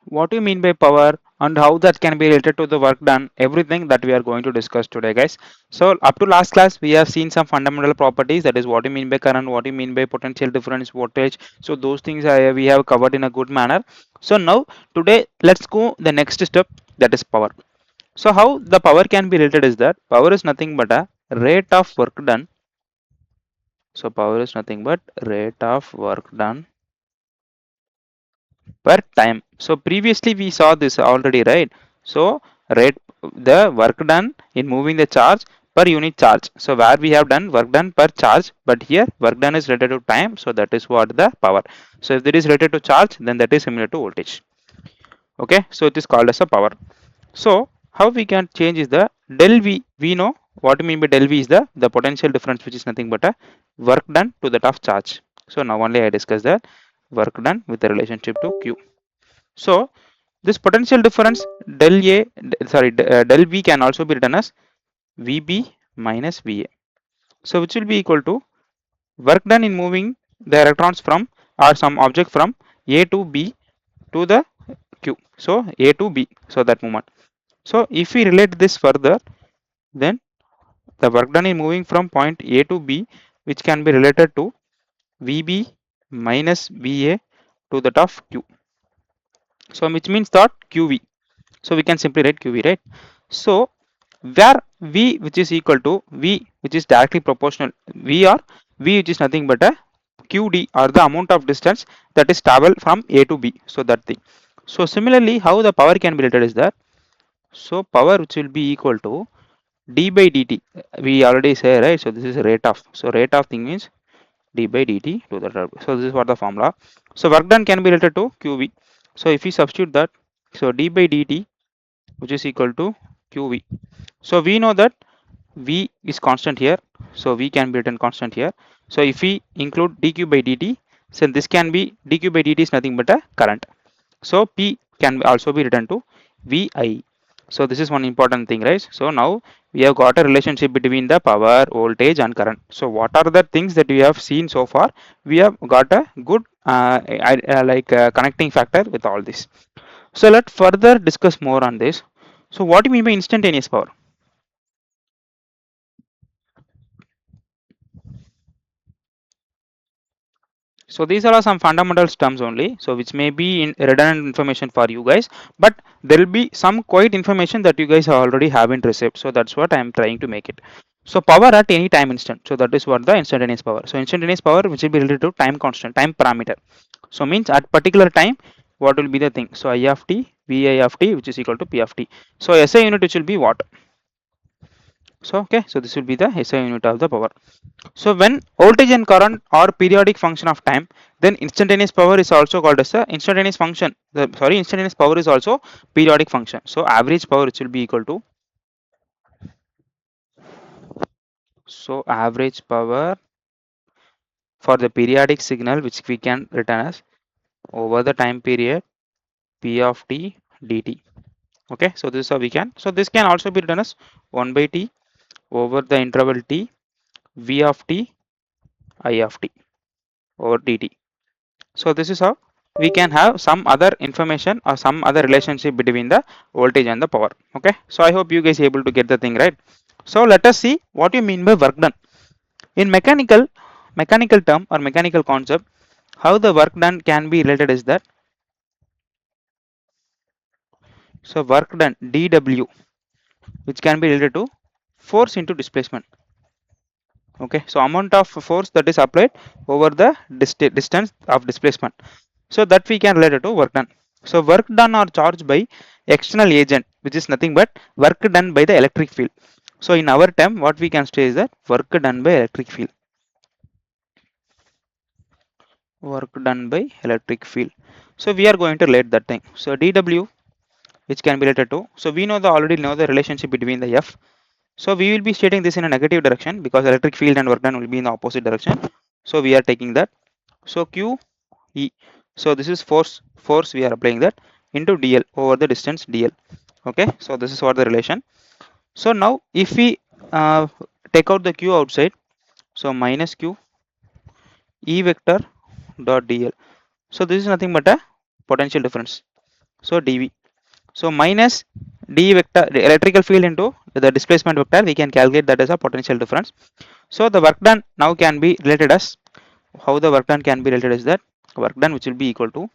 what do you mean by power and how that can be related to the work done, everything that we are going to discuss today, guys. So up to last class we have seen some fundamental properties, that is what you mean by current, what you mean by potential difference, voltage. So those things we have covered in a good manner. So now today let's go the next step, that is power. So how the power can be related is that power is nothing but a rate of work done. So power is nothing but rate of work done per time. So previously we saw this already, right? So rate the work done in moving the charge per unit charge. So where we have done work done per charge, but here work done is related to time. So that is what the power. So if it is related to charge, then that is similar to voltage. Okay, so it is called as a power. So how we can change is the del V. We know what we mean by del V is the potential difference, which is nothing but a work done to that of charge. So now only I discuss that work done with the relationship to Q. So this potential difference del A, del V can also be written as VB minus VA. So which will be equal to work done in moving the electrons from or some object from A to B to the Q. So A to B. So that movement. So if we relate this further, then the work done in moving from point A to B, which can be related to VB minus VA to that of Q. So which means that QV. So we can simply write QV, right? So where V which is equal to V which is directly proportional, V or V which is nothing but a QD or the amount of distance that is traveled from A to B. So that thing. So similarly, how the power can be related is that, so power which will be equal to d by dt. We already say, right? So this is rate of. So rate of thing means d by dt to the third. So this is what the formula. So work done can be related to QV. So if we substitute that, so d by dt which is equal to QV. So we know that V is constant here. So V can be written constant here. So if we include dq by dt, so this can be dq by dt is nothing but a current. So P can also be written to VI. So this is one important thing, right? So now we have got a relationship between the power, voltage and current. So what are the things that we have seen so far? We have got a good connecting factor with all this. So let's further discuss more on this. So what do you mean by instantaneous power? So these are some fundamental terms only, so which may be in redundant information for you guys, but there will be some quite information that you guys already haven't received. So that's what I am trying to make it. So power at any time instant. So that is what the instantaneous power. So instantaneous power which will be related to time constant, time parameter. So means at particular time, what will be the thing? So I of t, Vi of t, which is equal to P of t. So SI unit which will be watt. So okay, so this will be the SI unit of the power. So when voltage and current are periodic function of time, then instantaneous power is also called as a instantaneous function. Instantaneous power is also periodic function. So average power which will be equal to, so average power for the periodic signal which we can written as over the time period P of t dt. Okay, so this is how we can. So this can also be written as 1 by t over the interval t V of t I of t over dt. So this is how we can have some other information or some other relationship between the voltage and the power. Okay, so I hope you guys able to get the thing right. So let us see what you mean by work done in mechanical term or mechanical concept. How the work done can be related is that, so work done dw which can be related to force into displacement. Okay, so amount of force that is applied over the distance of displacement. So that we can relate it to work done. So work done or charged by external agent, which is nothing but work done by the electric field. So in our term, what we can say is that work done by electric field. Work done by electric field. So we are going to relate that thing. So dW, which can be related to. So we know the already know the relationship between the F. So we will be stating this in a negative direction because electric field and work done will be in the opposite direction. So we are taking that. So Q E. So this is force we are applying that into dl over the distance dl. Okay, so this is what the relation. So now if we take out the q outside, so minus q E vector dot dl. So this is nothing but a potential difference. So dv. So minus d vector electrical field into the displacement vector, we can calculate that as a potential difference. So the work done now can be related as, how the work done can be related is that work done which will be equal to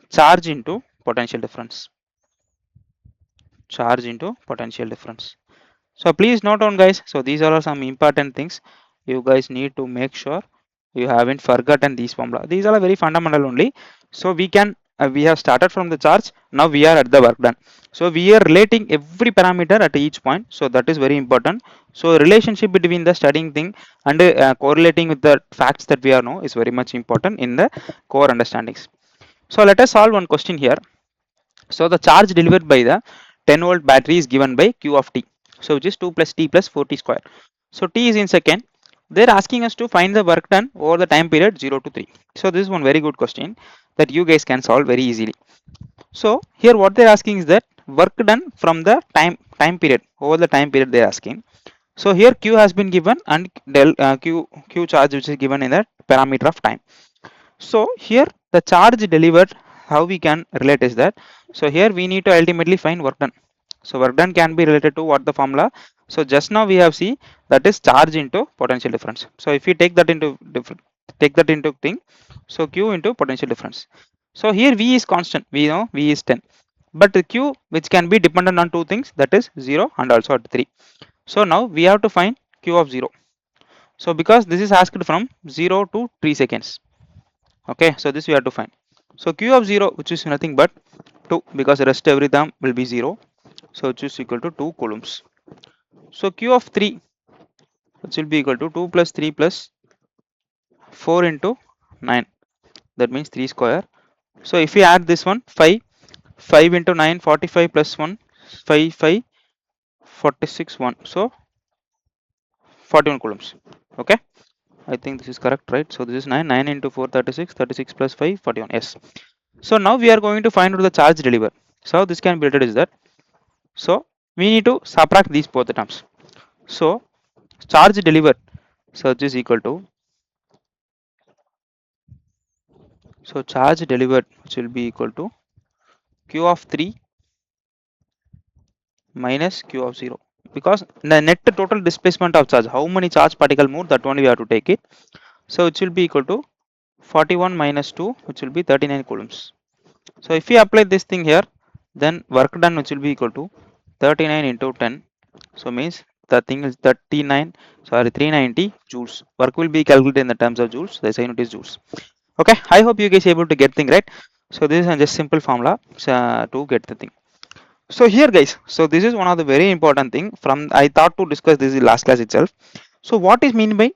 charge into potential difference. Charge into potential difference. So please note on guys, so these are some important things you guys need to make sure you haven't forgotten these formula. These are very fundamental only. So we have started from the charge, now we are at the work done. So we are relating every parameter at each point, so that is very important. So relationship between the studying thing and correlating with the facts that we are know is very much important in the core understandings. So let us solve one question here. So the charge delivered by the 10-volt battery is given by Q of t. So which is 2 plus t plus 4t square. So t is in second. They're asking us to find the work done over the time period 0 to 3. So this is one very good question that you guys can solve very easily. So here what they're asking is that work done from the time period, over the time period they're asking. So here Q has been given and Q charge which is given in the parameter of time. So here the charge delivered, how we can relate is that, so here we need to ultimately find work done. So work done can be related to what the formula. So just now we have seen that is charge into potential difference. So if we take that into thing, so Q into potential difference. So here V is constant, we know V is 10, but the Q which can be dependent on two things, that is 0 and also at 3. So now we have to find Q of 0. So because this is asked from 0 to 3 seconds. Okay, so this we have to find. So Q of 0 which is nothing but 2, because the rest every term will be 0. So which is equal to 2 coulombs. So Q of 3 which will be equal to 2 plus 3 plus 4 into 9. That means 3 square. So if we add this one 5, 5 into 9 45 plus 1 5 5 46 1. So 41 coulombs. Okay. I think this is correct, right? So this is 9, 9 into 4 36, 36 plus 5 41. Yes. So now we are going to find out the charge delivered. So this can be written is that. So we need to subtract these both the terms. So charge delivered, so this is equal to, so charge delivered which will be equal to Q of 3 minus Q of 0, because the net total displacement of charge, how many charge particle move, that one we have to take it. So it will be equal to 41 minus 2 which will be 39 coulombs. So if we apply this thing here, then work done which will be equal to 39 into 10. So means the thing is 39, sorry 390 joules. Work will be calculated in the terms of joules. The SI unit is joules. Okay, I hope you guys able to get thing right. So this is just simple formula to get the thing. So here guys, so this is one of the very important thing from I thought to discuss this in last class itself. So what is mean by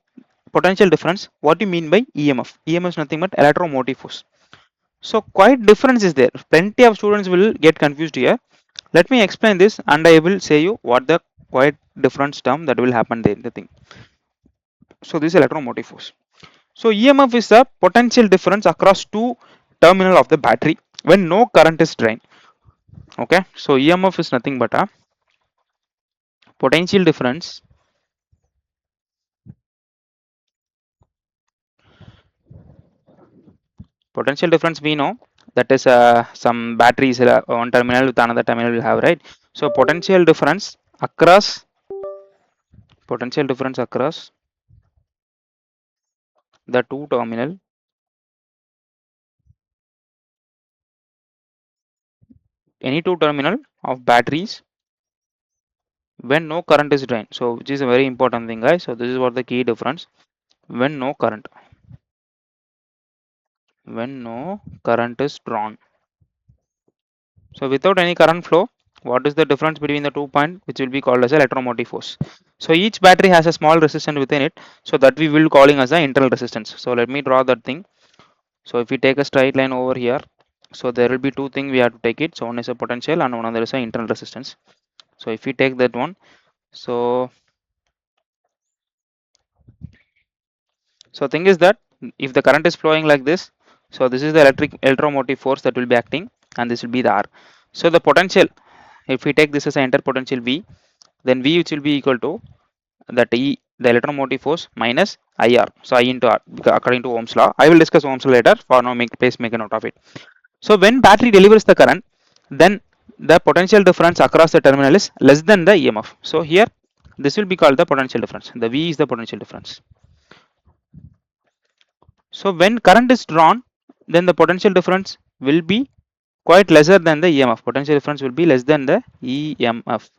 potential difference? What do you mean by EMF? EMF is nothing but electromotive force. So quite difference is there. Plenty of students will get confused here. Let me explain this and I will say you what the quite difference term that will happen there in the thing. So this is electromotive force. So EMF is the potential difference across two terminal of the battery when no current is drained. Okay. So EMF is nothing but a potential difference. Potential difference we know that is some batteries one terminal with another terminal will have, right? So potential difference across the two terminal, any two terminal of batteries when no current is drained. So which is a very important thing guys. So this is what the key difference, when no current, when no current is drawn. So without any current flow, what is the difference between the 2 point, which will be called as electromotive force. So each battery has a small resistance within it, so that we will calling as the internal resistance. So let me draw that thing. So if we take a straight line over here, so there will be two things we have to take it. So one is a potential and one other is a internal resistance. So if we take that one, so thing is that if the current is flowing like this, so this is the electromotive force that will be acting, and this will be the R. So the potential, if we take this as an enter potential V, then V which will be equal to that E the electromotive force minus IR. So I into R according to Ohm's law. I will discuss Ohm's law later. For now, make a note of it. So when battery delivers the current, then the potential difference across the terminal is less than the EMF. So here this will be called the potential difference. The V is the potential difference. So when current is drawn, then the potential difference will be quite lesser than the EMF. Potential difference will be less than the EMF.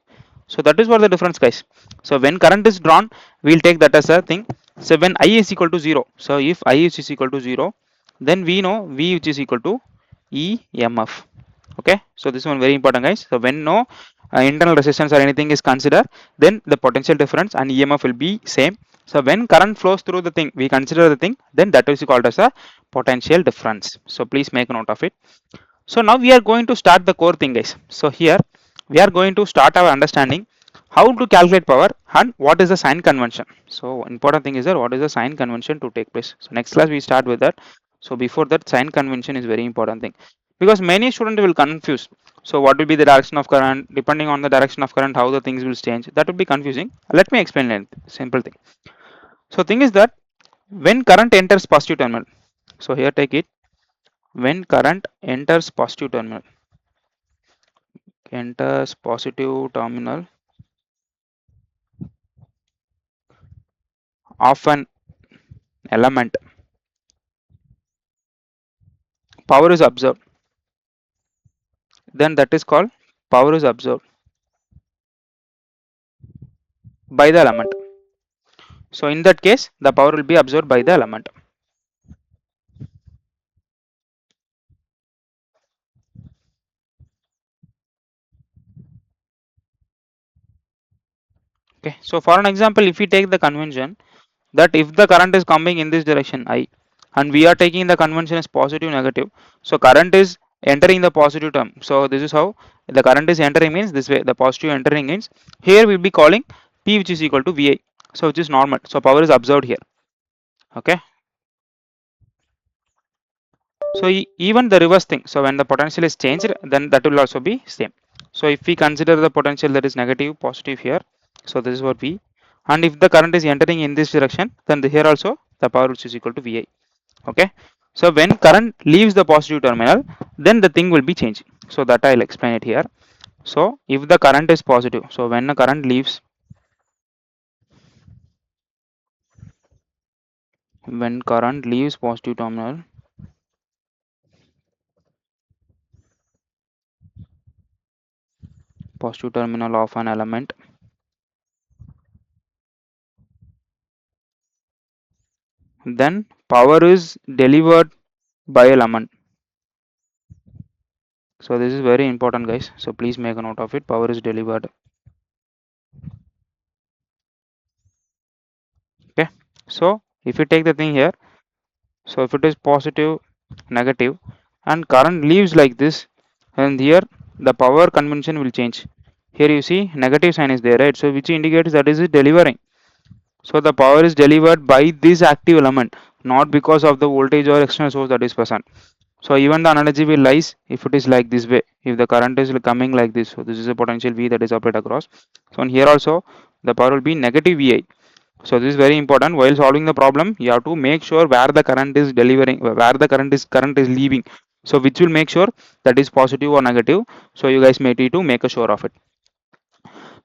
So that is what the difference, guys. So when current is drawn, we'll take that as a thing. So when I is equal to 0, so if I is equal to 0, then we know V which is equal to EMF. Okay, so this one very important, guys. So when no internal resistance or anything is considered, then the potential difference and EMF will be same. So when current flows through the thing, we consider the thing, then that is called as a potential difference. So please make a note of it. So now we are going to start the core thing, guys. So here we are going to start our understanding how to calculate power and what is the sign convention. So important thing is that what is the sign convention to take place. So next class we start with that. So before that, sign convention is very important thing, because many students will confuse. So what will be the direction of current? Depending on the direction of current, how the things will change. That will be confusing. Let me explain it. Simple thing. So thing is that when current enters positive terminal. So here take it. When current enters positive terminal of an element, power is observed, then that is called power is observed by the element. So in that case, the power will be absorbed by the element. Okay, so for an example, if we take the convention that if the current is coming in this direction I, and we are taking the convention as positive negative, so current is entering the positive term. So this is how the current is entering, means this way the positive entering means here we'll be calling P which is equal to VI, so which is normal. So power is observed here. Okay, so even the reverse thing, so when the potential is changed, then that will also be same. So if we consider the potential that is negative positive here, so this is what V, and if the current is entering in this direction, then here also the power which is equal to VI. Okay, so when current leaves the positive terminal, then the thing will be changing. So that I'll explain it here. So if the current is positive, so when the current leaves, positive terminal, of an element, then power is delivered by element. So this is very important, guys. So please make a note of it. Power is delivered. Okay. So if you take the thing here, so if it is positive, negative, and current leaves like this, and here the power convention will change. Here you see negative sign is there, right? So which indicates that is it delivering. So the power is delivered by this active element, not because of the voltage or external source that is present. So even the analogy will lies if it is like this way. If the current is coming like this, so this is a potential V that is applied across. So and here also the power will be negative VI. So this is very important. While solving the problem, you have to make sure where the current is delivering, where the current is leaving. So which will make sure that is positive or negative. So you guys may need to make a sure of it.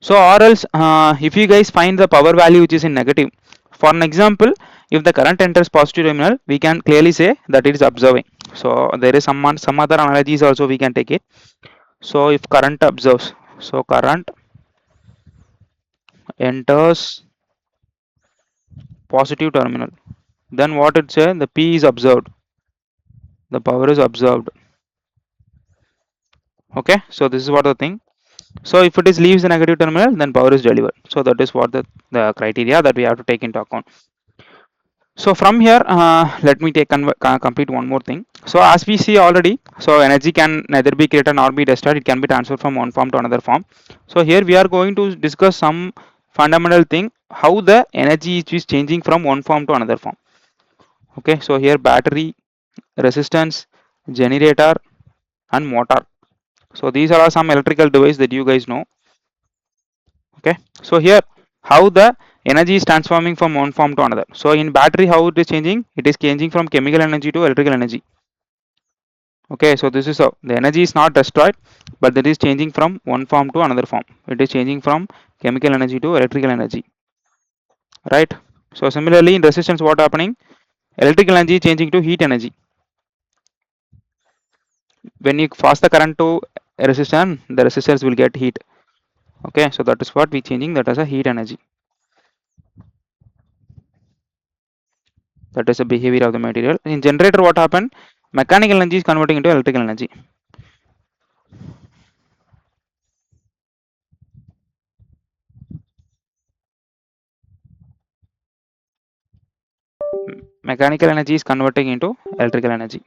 So or else if you guys find the power value which is in negative, for an example, if the current enters positive terminal, we can clearly say that it is observing. So there is some other analogies also we can take it. So if current observes, so current enters positive terminal, then what it say, the P is observed, the power is observed. Okay, so this is what the thing. So if it is leaves the negative terminal, then power is delivered. So that is what the criteria that we have to take into account. So from here, let me complete one more thing. So as we see already, so energy can neither be created nor be destroyed. It can be transferred from one form to another form. So here we are going to discuss some fundamental thing, how the energy is changing from one form to another form. Okay, so here battery, resistance, generator, and motor. So these are some electrical device that you guys know. Okay, so here how the energy is transforming from one form to another. So in battery, how it is changing? It is changing from chemical energy to electrical energy. Okay, so this is how the energy is not destroyed, but it is changing from one form to another form. It is changing from chemical energy to electrical energy, right? So similarly, in resistance, what happening? Electrical energy changing to heat energy. When you pass the current to a resistor, the resistors will get heat. Okay, so that is what we changing that as a heat energy. That is the behavior of the material. In generator, what happened? Mechanical energy is converting into electrical energy. Mechanical energy is converting into electrical energy.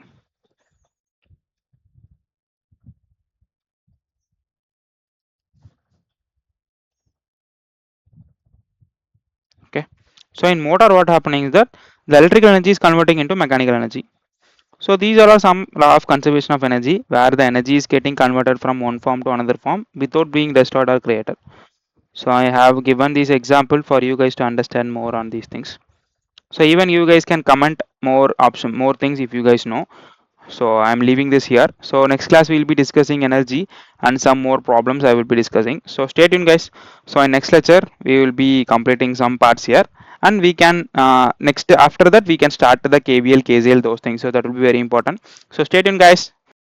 Okay, so in motor, what happening is that the electrical energy is converting into mechanical energy. So these are all some law of conservation of energy where the energy is getting converted from one form to another form without being destroyed or created. So I have given this example for you guys to understand more on these things. So even you guys can comment more things if you guys know. So I'm leaving this here. So next class we'll be discussing energy and some more problems I will be discussing. So stay tuned guys. So in next lecture we will be completing some parts here, and we can next after that we can start the KVL KZL those things. So that will be very important. So stay tuned guys.